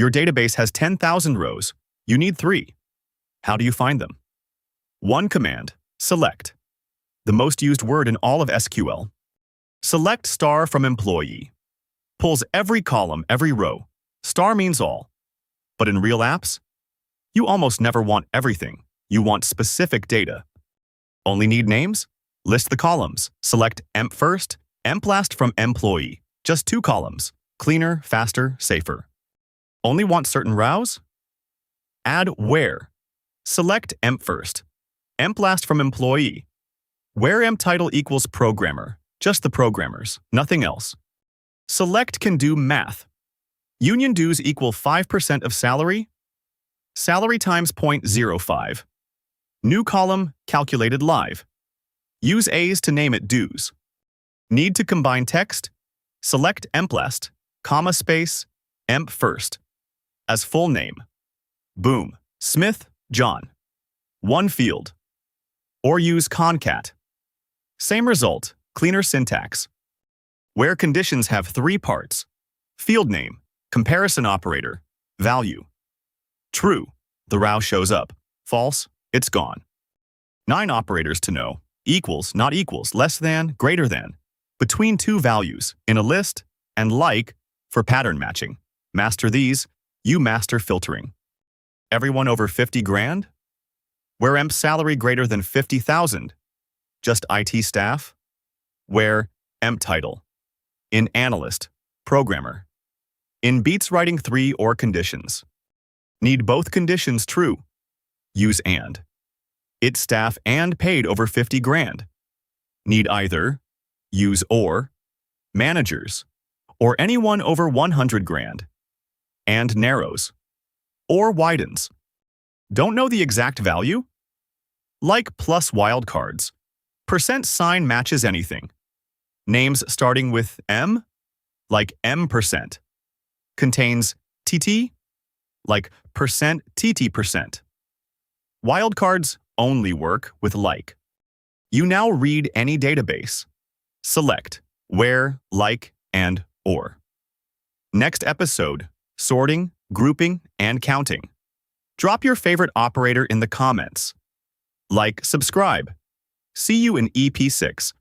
Your database has 10,000 rows. You need 3. How do you find them? 1 command, select. The most used word in all of SQL. Select star from employee. Pulls every column, every row. Star means all. But in real apps, you almost never want everything. You want specific data. Only need names? List the columns. Select emp first, emp last from employee. Just 2 columns. Cleaner, faster, safer. Only want certain rows? Add where. Select emp first. Emp last from employee. Where emp title equals programmer. Just the programmers, nothing else. Select can do math. Union dues equal 5% of salary. Salary times 0.05. New column, calculated live. Use A's to name it dues. Need to combine text? Select emp last, comma space, emp first. As full name. Boom. Smith, John. 1 field. Or use concat. Same result, cleaner syntax. Where conditions have 3 parts. Field name, comparison operator, value. True, the row shows up. False, it's gone. 9 operators to know. Equals, not equals, less than, greater than. Between 2 values, in a list, and like, for pattern matching. Master these, you master filtering. Everyone over 50 grand? Where emp salary greater than 50,000? Just IT staff? Where emp title? In analyst, programmer. In beats writing 3 or conditions. Need both conditions true. Use and. It staff and paid over 50 grand. Need either. Use or. Managers. Or anyone over 100 grand. And narrows. Or widens. Don't know the exact value? Like plus wildcards. Percent sign matches anything. Names starting with M? Like M%. Contains TT? Like percent TT%. Wildcards only work with like. You now read any database. Select where, like, and or. Next episode, sorting, grouping, and counting. Drop your favorite operator in the comments. Like, subscribe. See you in EP6.